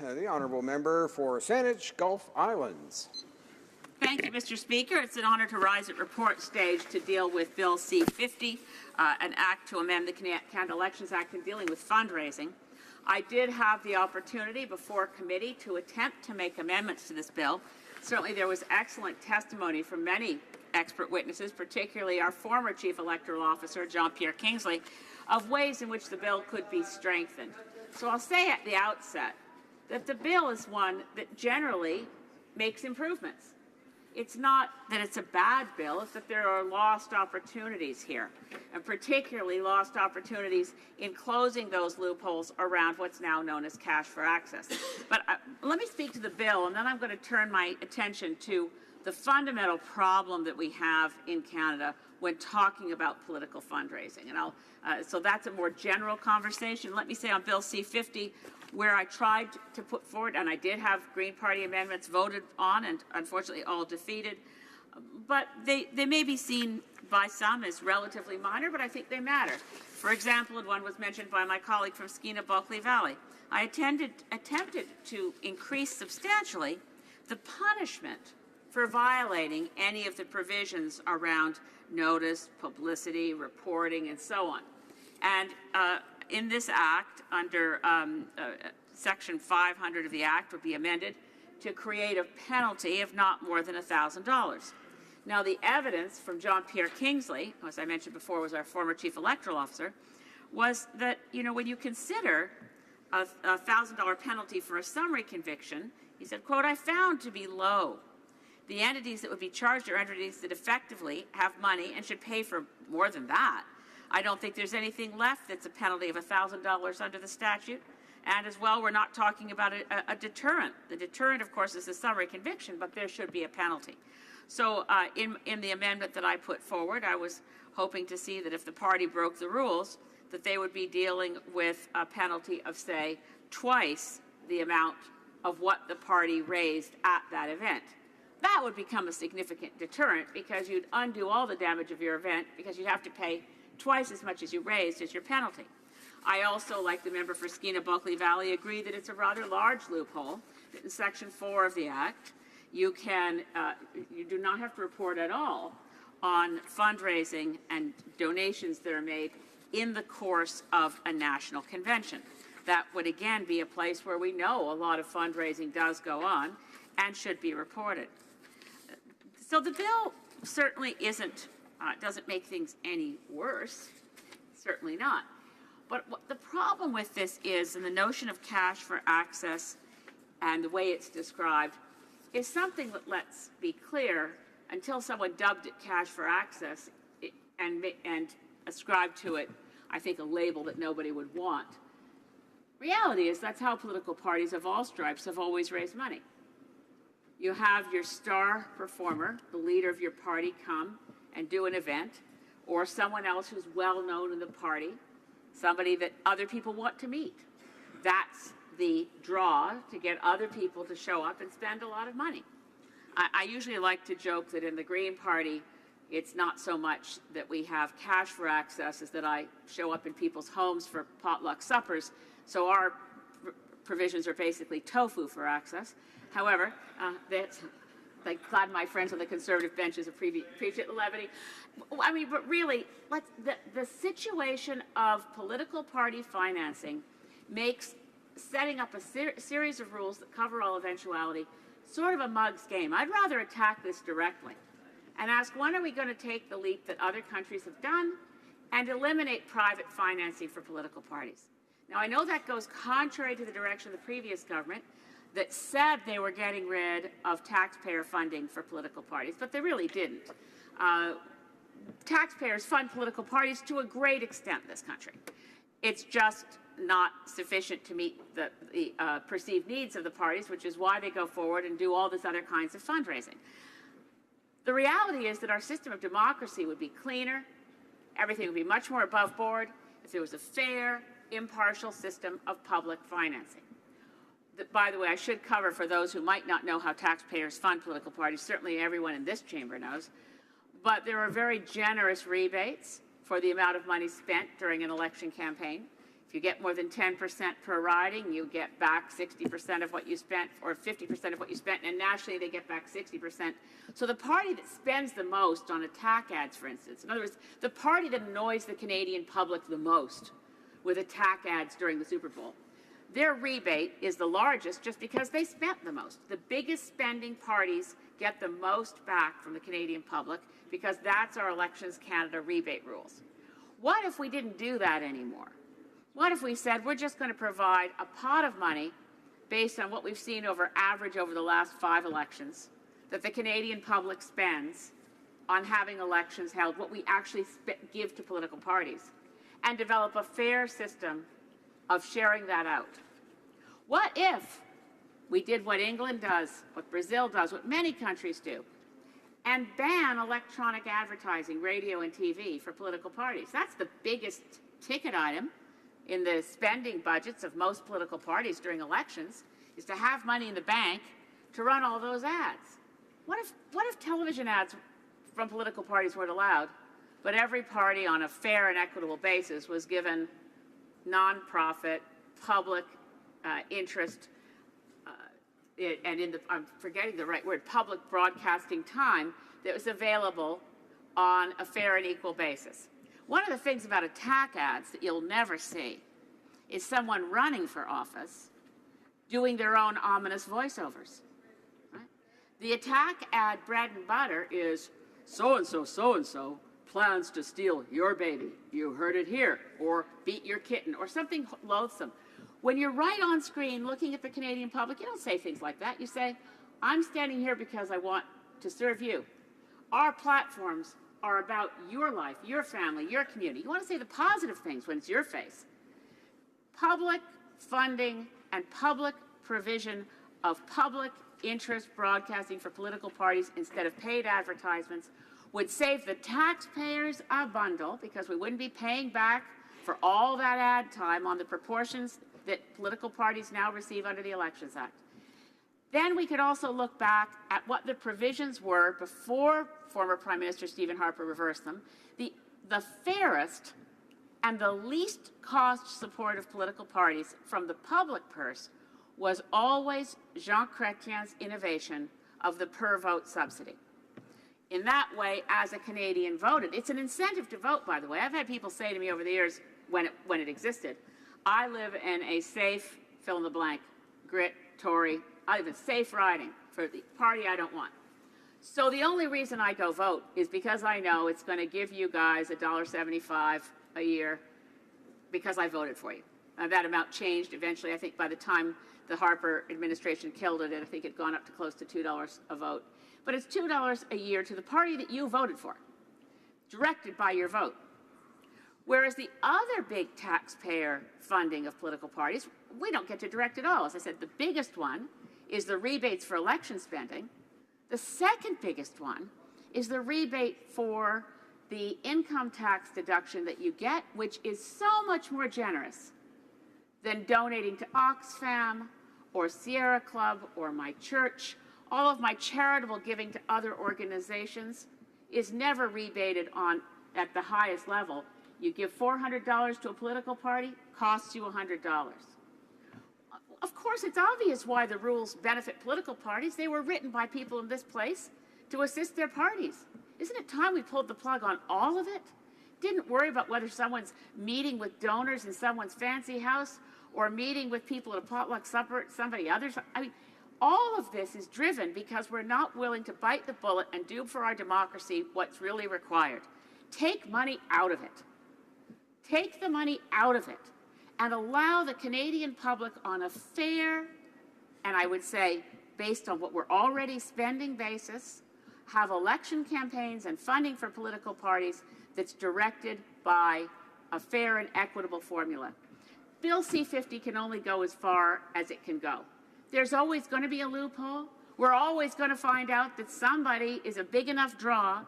The honourable member for Saanich Gulf Islands. Thank you, Mr. Speaker. It's an honour to rise at report stage to deal with Bill C50, an act to amend the Canada Elections Act in dealing with fundraising. I did have the opportunity before committee to attempt to make amendments to this bill. Certainly there was excellent testimony from many expert witnesses, particularly our former Chief Electoral Officer, Jean-Pierre Kingsley, of ways in which the bill could be strengthened. So I'll say at the outset that the bill is one that generally makes improvements. It's not that it's a bad bill, it's that there are lost opportunities here, and particularly lost opportunities in closing those loopholes around what's now known as cash for access. But let me speak to the bill, and then I'm going to turn my attention to the fundamental problem that we have in Canada when talking about political fundraising. And so that's a more general conversation. Let me say on Bill C50, where I tried to put forward, and I did have Green Party amendments voted on and unfortunately all defeated, but they may be seen by some as relatively minor, but I think they matter. For example, and one was mentioned by my colleague from Skeena-Bulkley Valley, I attempted to increase substantially the punishment for violating any of the provisions around notice, publicity, reporting, and so on. And in this act, under Section 500 of the Act, would be amended to create a penalty of not more than $1,000. Now, the evidence from Jean-Pierre Kingsley, who, as I mentioned before, was our former Chief Electoral Officer, was that, when you consider a $1,000 penalty for a summary conviction, he said, quote, "I found to be low. The entities that would be charged are entities that effectively have money and should pay for more than that. I don't think there's anything left that's a penalty of $1,000 under the statute. And as well, we're not talking about a deterrent. The deterrent, of course, is a summary conviction, but there should be a penalty." So in the amendment that I put forward, I was hoping to see that if the party broke the rules, that they would be dealing with a penalty of, say, twice the amount of what the party raised at that event. That would become a significant deterrent because you'd undo all the damage of your event because you'd have to pay twice as much as you raised as your penalty. I also, like the member for Skeena-Bulkley Valley, agree that it's a rather large loophole that in Section 4 of the Act, you do not have to report at all on fundraising and donations that are made in the course of a national convention. That would again be a place where we know a lot of fundraising does go on and should be reported. So the bill certainly doesn't make things any worse, certainly not. But what the problem with this is, and the notion of cash for access and the way it's described, is something that, let's be clear, until someone dubbed it cash for access and ascribed to it, I think, a label that nobody would want. Reality is that's how political parties of all stripes have always raised money. You have your star performer, the leader of your party, come and do an event, or someone else who's well known in the party, somebody that other people want to meet. That's the draw to get other people to show up and spend a lot of money. I usually like to joke that in the Green Party, it's not so much that we have cash for access as that I show up in people's homes for potluck suppers, so our provisions are basically tofu for access. However, I'm glad my friends on the Conservative benches appreciate the levity. I mean, but really, the situation of political party financing makes setting up a series of rules that cover all eventuality sort of a mug's game. I'd rather attack this directly and ask, when are we going to take the leap that other countries have done and eliminate private financing for political parties? Now, I know that goes contrary to the direction of the previous government that said they were getting rid of taxpayer funding for political parties, but they really didn't. Taxpayers fund political parties to a great extent in this country. It's just not sufficient to meet the perceived needs of the parties, which is why they go forward and do all this other kinds of fundraising. The reality is that our system of democracy would be cleaner, everything would be much more above board if there was a fair, impartial system of public financing. By the way, I should cover for those who might not know how taxpayers fund political parties, certainly everyone in this chamber knows, but there are very generous rebates for the amount of money spent during an election campaign. If you get more than 10% per riding, you get back 60% of what you spent, or 50% of what you spent, and nationally they get back 60%. So the party that spends the most on attack ads, for instance, in other words, the party that annoys the Canadian public the most with attack ads during the Super Bowl, their rebate is the largest just because they spent the most. The biggest spending parties get the most back from the Canadian public because that's our Elections Canada rebate rules. What if we didn't do that anymore? What if we said we're just going to provide a pot of money based on what we've seen average over the last 5 elections that the Canadian public spends on having elections held, what we actually give to political parties, and develop a fair system of sharing that out? What if we did what England does, what Brazil does, what many countries do, and ban electronic advertising, radio and TV, for political parties? That's the biggest ticket item in the spending budgets of most political parties during elections, is to have money in the bank to run all those ads. What if television ads from political parties weren't allowed, but every party on a fair and equitable basis was given nonprofit, public interest, I'm forgetting the right word, public broadcasting time that was available on a fair and equal basis? One of the things about attack ads that you'll never see is someone running for office doing their own ominous voiceovers. Right? The attack ad bread and butter is so-and-so plans to steal your baby. You heard it here. Or beat your kitten, or something loathsome. When you're right on screen looking at the Canadian public, you don't say things like that. You say, I'm standing here because I want to serve you. Our platforms are about your life, your family, your community. You want to say the positive things when it's your face. Public funding and public provision of public interest broadcasting for political parties instead of paid advertisements would save the taxpayers a bundle, because we wouldn't be paying back for all that ad time on the proportions that political parties now receive under the Elections Act. Then we could also look back at what the provisions were before former Prime Minister Stephen Harper reversed them. The fairest and the least cost support of political parties from the public purse was always Jean Chrétien's innovation of the per-vote subsidy. In that way, as a Canadian voted, it's an incentive to vote, by the way. I've had people say to me over the years when it existed, I live in a safe, fill in the blank, Grit, Tory, I live in safe riding for the party I don't want. So the only reason I go vote is because I know it's going to give you guys $1.75 a year because I voted for you. That amount changed eventually. I think by the time the Harper administration killed it, I think it had gone up to close to $2 a vote. But it's $2 a year to the party that you voted for, directed by your vote. Whereas the other big taxpayer funding of political parties, we don't get to direct at all. As I said, the biggest one is the rebates for election spending. The second biggest one is the rebate for the income tax deduction that you get, which is so much more generous than donating to Oxfam or Sierra Club or my church. All of my charitable giving to other organizations is never rebated at the highest level. You give $400 to a political party, costs you $100. Of course, it's obvious why the rules benefit political parties. They were written by people in this place to assist their parties. Isn't it time we pulled the plug on all of it? Didn't worry about whether someone's meeting with donors in someone's fancy house or meeting with people at a potluck supper at somebody else's. I mean, all of this is driven because we're not willing to bite the bullet and do for our democracy what's really required. Take money out of it. Take the money out of it and allow the Canadian public on a fair, and I would say based on what we're already spending basis, have election campaigns and funding for political parties that's directed by a fair and equitable formula. Bill C50 can only go as far as it can go. There's always going to be a loophole. We're always going to find out that somebody is a big enough draw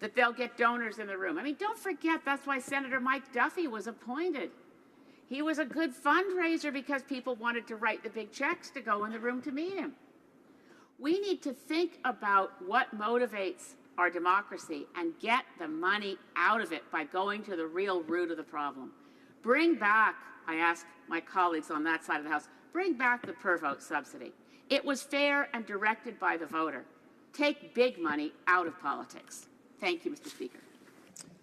that they'll get donors in the room. I mean, don't forget, that's why Senator Mike Duffy was appointed. He was a good fundraiser because people wanted to write the big checks to go in the room to meet him. We need to think about what motivates our democracy and get the money out of it by going to the real root of the problem. bring back, I ask my colleagues on that side of the House, bring back the per vote subsidy. It was fair and directed by the voter. Take big money out of politics. Thank you, Mr. Speaker.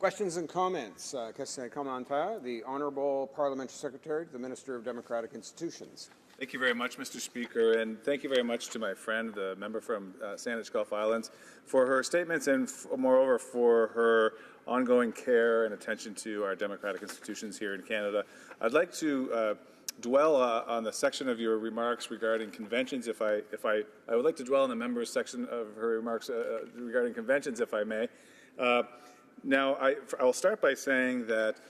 Questions and comments. Question commentaire. The Honourable Parliamentary Secretary to the Minister of Democratic Institutions. Thank you very much, Mr. Speaker, and thank you very much to my friend, the member from Saanich Gulf Islands, for her statements and, moreover, for her ongoing care and attention to our democratic institutions here in Canada. I'd like to dwell on the section of your remarks regarding conventions. I would like to dwell on the member's section of her remarks regarding conventions, if I may. Now, I'll start by saying that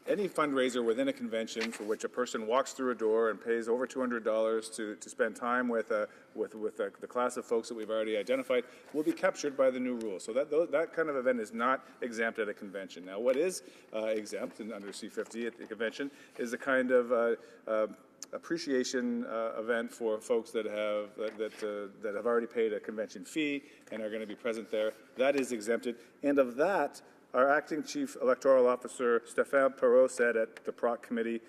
any fundraiser within a convention for which a person walks through a door and pays over $200 to spend time with the class of folks that we've already identified will be captured by the new rules. So that kind of event is not exempt at a convention. Now, what is exempt under C50 at the convention is the kind of appreciation event for folks that have already paid a convention fee and are going to be present there. That is exempted, and of that, our acting Chief Electoral Officer, Stéphane Perreault, said at the PROC Committee,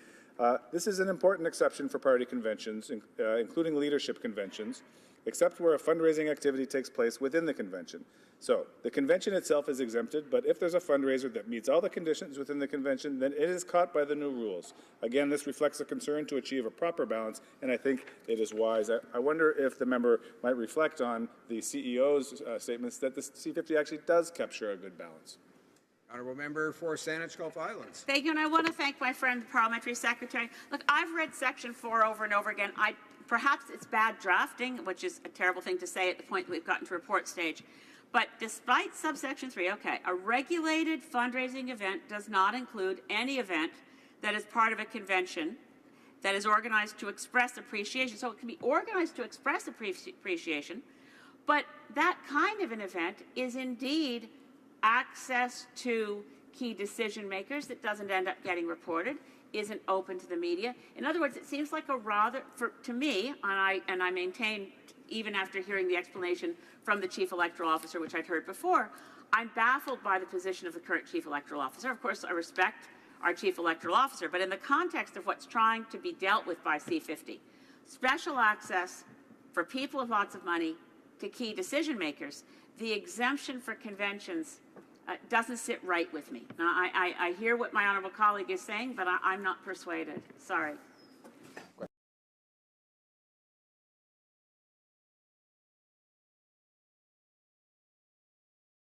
this is an important exception for party conventions, including leadership conventions, except where a fundraising activity takes place within the convention. So the convention itself is exempted, but if there's a fundraiser that meets all the conditions within the convention, then it is caught by the new rules. Again, this reflects a concern to achieve a proper balance, and I think it is wise. I wonder if the member might reflect on the CEO's statements that the C50 actually does capture a good balance. Honourable Member for Saanich Gulf Islands. Thank you, and I want to thank my friend, the Parliamentary Secretary. Look, I've read Section 4 over and over again. Perhaps it's bad drafting, which is a terrible thing to say at the point that we've gotten to report stage. But despite subsection 3, okay, a regulated fundraising event does not include any event that is part of a convention that is organized to express appreciation. So it can be organized to express appreciation, but that kind of an event is indeed access to key decision makers that doesn't end up getting reported, isn't open to the media. In other words, it seems like a rather, to me, and I maintain, even after hearing the explanation from the Chief Electoral Officer, which I'd heard before, I'm baffled by the position of the current Chief Electoral Officer. Of course, I respect our Chief Electoral Officer, but in the context of what's trying to be dealt with by C50, special access for people with lots of money to key decision makers, the exemption for conventions doesn't sit right with me. Now, I hear what my honourable colleague is saying, but I'm not persuaded. Sorry.